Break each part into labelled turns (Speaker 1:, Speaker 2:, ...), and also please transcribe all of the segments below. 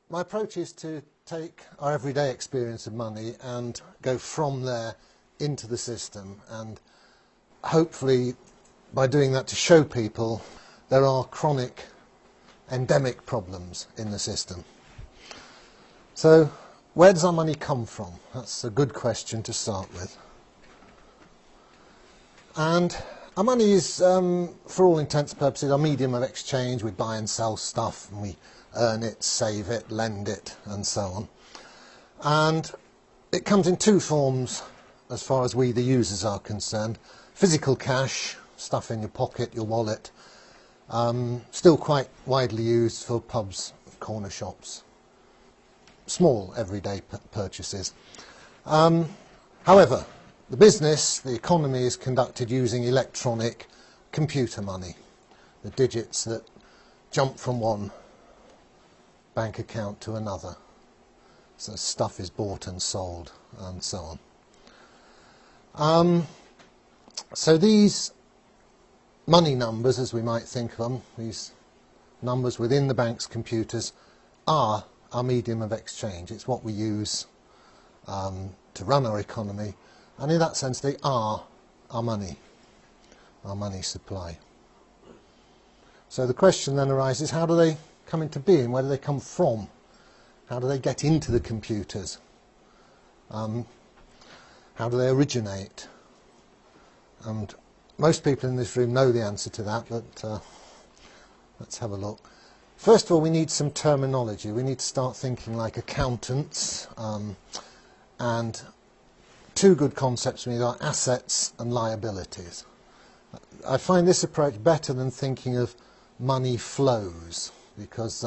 Speaker 1: My approach is to take our everyday experience of money and go from there into the system, and hopefully by doing that to show people there are chronic endemic problems in the system. So where does our money come from? That's a good question to start with. And our money is, for all intents and purposes, our medium of exchange. We buy and sell stuff, and we earn it, save it, lend it, and so on. And it comes in two forms as far as we, the users, are concerned. Physical cash, stuff in your pocket, your wallet, still quite widely used for pubs, corner shops, small everyday purchases. However, the business, the economy, is conducted using electronic computer money, the digits that jump from one bank account to another. So stuff is bought and sold and so on. So these money numbers, as we might think of them, these numbers within the bank's computers, are our medium of exchange. It's what we use to run our economy, and in that sense they are our money supply. So the question then arises, how do they come into being? Where do they come from? How do they get into the computers? How do they originate? And most people in this room know the answer to that, but let's have a look. First of all, we need some terminology. We need to start thinking like accountants, and two good concepts we need are assets and liabilities. I find this approach better than thinking of money flows, because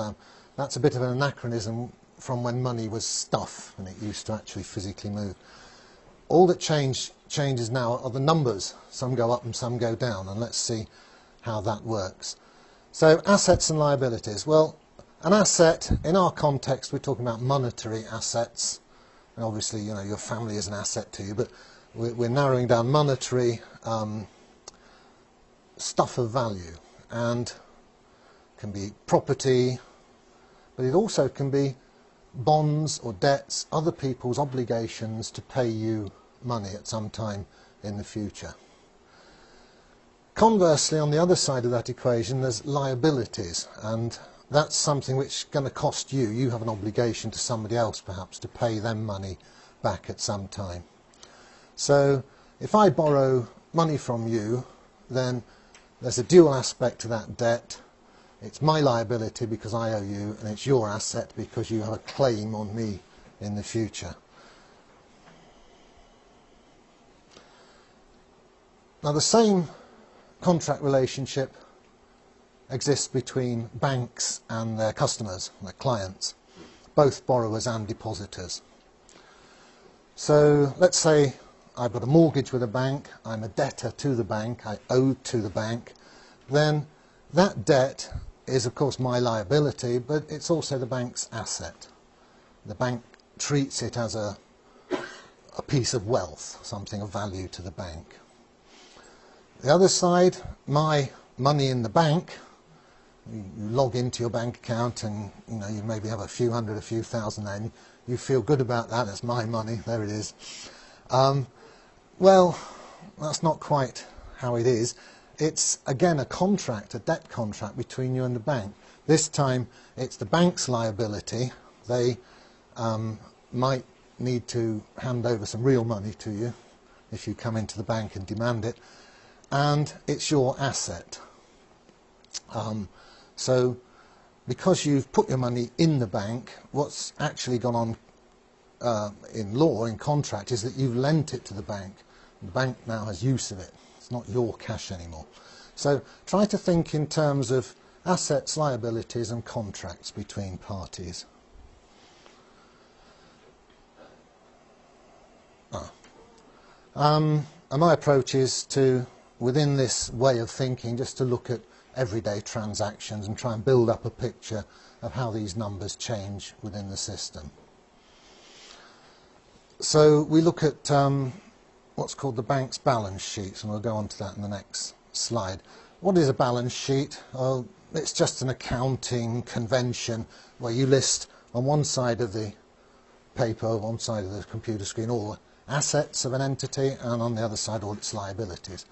Speaker 1: that's a bit of an anachronism from when money was stuff and it used to actually physically move. All that changes now are the numbers. Some go up and some go down, and let's see how that works. So assets and liabilities. Well, an asset, in our context, we're talking about monetary assets. And obviously, you know, your family is an asset to you, but we're narrowing down monetary stuff of value, and can be property, but it also can be bonds or debts, other people's obligations to pay you money at some time in the future. Conversely, on the other side of that equation, there's liabilities, and that's something which is going to cost you. You have an obligation to somebody else, perhaps, to pay them money back at some time. So if I borrow money from you, then there's a dual aspect to that debt. It's my liability because I owe you, and it's your asset because you have a claim on me in the future. Now, the same contract relationship exists between banks and their customers, their clients, both borrowers and depositors. So let's say I've got a mortgage with a bank, I'm a debtor to the bank, I owe to the bank, then that debt is of course my liability, but it's also the bank's asset. The bank treats it as a piece of wealth, something of value to the bank. The other side, my money in the bank, you log into your bank account and you maybe have a few hundred, a few thousand there, and you feel good about that, it's my money, there it is. Well, that's not quite how it is. It's again a contract, a debt contract between you and the bank. This time it's the bank's liability. They might need to hand over some real money to you if you come into the bank and demand it, and it's your asset. So because you've put your money in the bank, what's actually gone on in law, in contract, is that you've lent it to the bank. The bank now has use of it. It's not your cash anymore. So try to think in terms of assets, liabilities and contracts between parties. And my approach is to, within this way of thinking, just to look at everyday transactions and try and build up a picture of how these numbers change within the system. So we look at what's called the bank's balance sheet, and we'll go on to that in the next slide. What is a balance sheet? Well, it's just an accounting convention where you list on one side of the paper, one side of the computer screen, all the assets of an entity, and on the other side all its liabilities.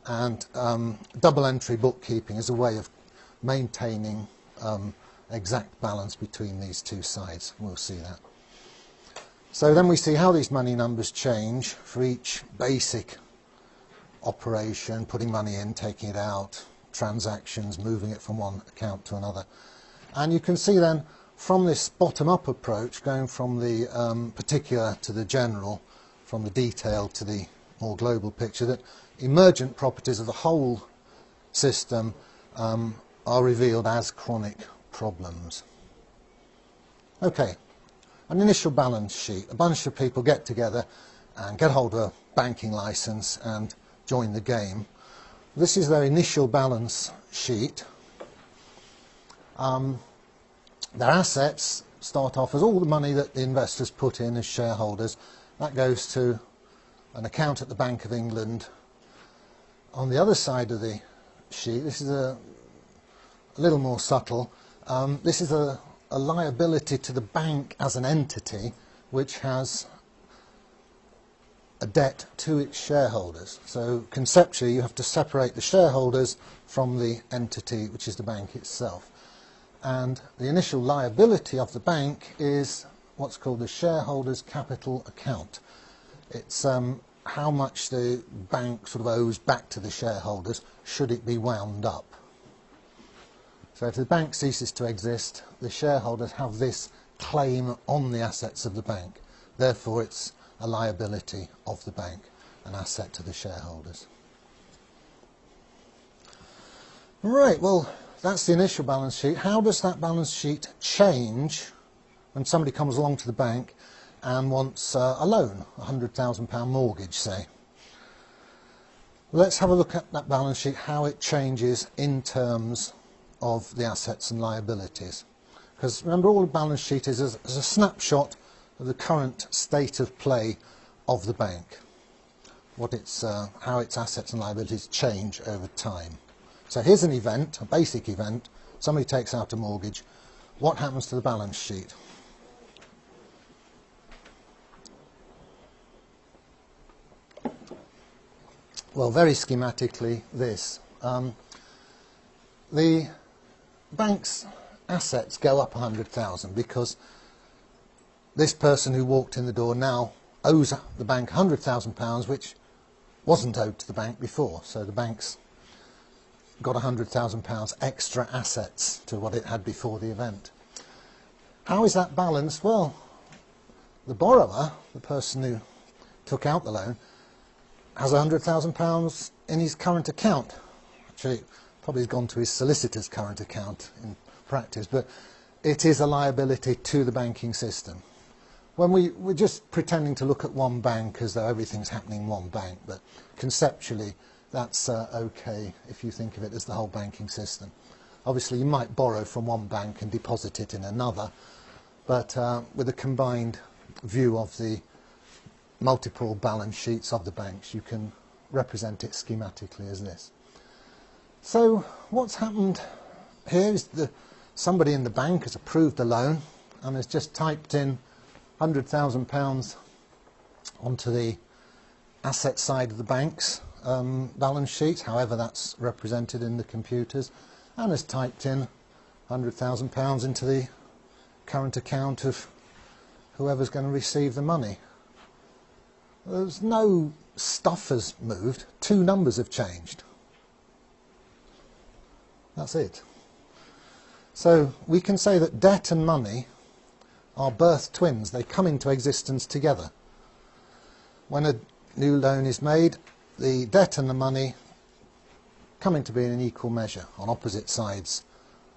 Speaker 1: And double entry bookkeeping is a way of maintaining exact balance between these two sides. We'll see that. So then we see how these money numbers change for each basic operation, putting money in, taking it out, transactions, moving it from one account to another. And you can see then from this bottom-up approach, going from the particular to the general, from the detail to the more global picture, that emergent properties of the whole system are revealed as chronic problems. Okay, an initial balance sheet. A bunch of people get together and get hold of a banking license and join the game. This is their initial balance sheet. Their assets start off as all the money that the investors put in as shareholders. That goes to an account at the Bank of England. On the other side of the sheet, this is a little more subtle. This is a liability to the bank as an entity which has a debt to its shareholders. So conceptually you have to separate the shareholders from the entity which is the bank itself. And the initial liability of the bank is what's called the shareholders' capital account. It's how much the bank sort of owes back to the shareholders should it be wound up. So if the bank ceases to exist, the shareholders have this claim on the assets of the bank. Therefore, it's a liability of the bank, an asset to the shareholders. Right, well, that's the initial balance sheet. How does that balance sheet change when somebody comes along to the bank and wants a loan, a £100,000 mortgage, say? Let's have a look at that balance sheet, how it changes in terms of the assets and liabilities. Because remember, all the balance sheet is a snapshot of the current state of play of the bank, what its, how its assets and liabilities change over time. So here's an event, a basic event. Somebody takes out a mortgage. What happens to the balance sheet? Well, very schematically, this. The bank's assets go up 100,000 because this person who walked in the door now owes the bank £100,000, which wasn't owed to the bank before. So the bank's got £100,000 extra assets to what it had before the event. How is that balanced? Well, the borrower, the person who took out the loan, has £100,000 in his current account. Actually, probably has gone to his solicitor's current account in practice, but it is a liability to the banking system. When we're just pretending to look at one bank as though everything's happening in one bank, but conceptually that's okay if you think of it as the whole banking system. Obviously you might borrow from one bank and deposit it in another, but with a combined view of the multiple balance sheets of the banks, you can represent it schematically as this. So what's happened here is somebody in the bank has approved the loan and has just typed in £100,000 onto the asset side of the bank's balance sheet, however that's represented in the computers, and has typed in £100,000 into the current account of whoever's going to receive the money. There's no stuff has moved, two numbers have changed. That's it. So we can say that debt and money are birth twins. They come into existence together. When a new loan is made, the debt and the money come into being in equal measure on opposite sides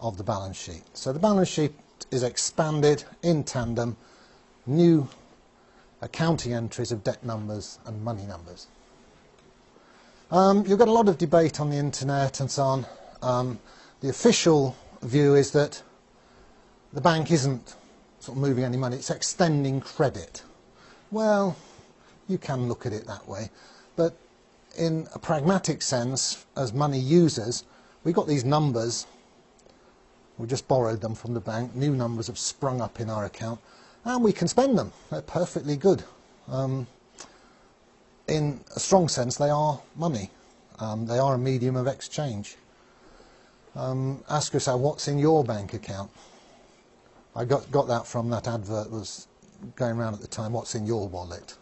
Speaker 1: of the balance sheet. So the balance sheet is expanded in tandem, new accounting entries of debt numbers and money numbers. You've got a lot of debate on the internet and so on. The official view is that the bank isn't sort of moving any money, it's extending credit. Well, you can look at it that way, but in a pragmatic sense, as money users, we've got these numbers We just borrowed them from the bank. New numbers have sprung up in our account, and we can spend them. They're perfectly good. In a strong sense, they are money. They are a medium of exchange. Ask yourself, what's in your bank account? I got that from that advert that was going around at the time. What's in your wallet?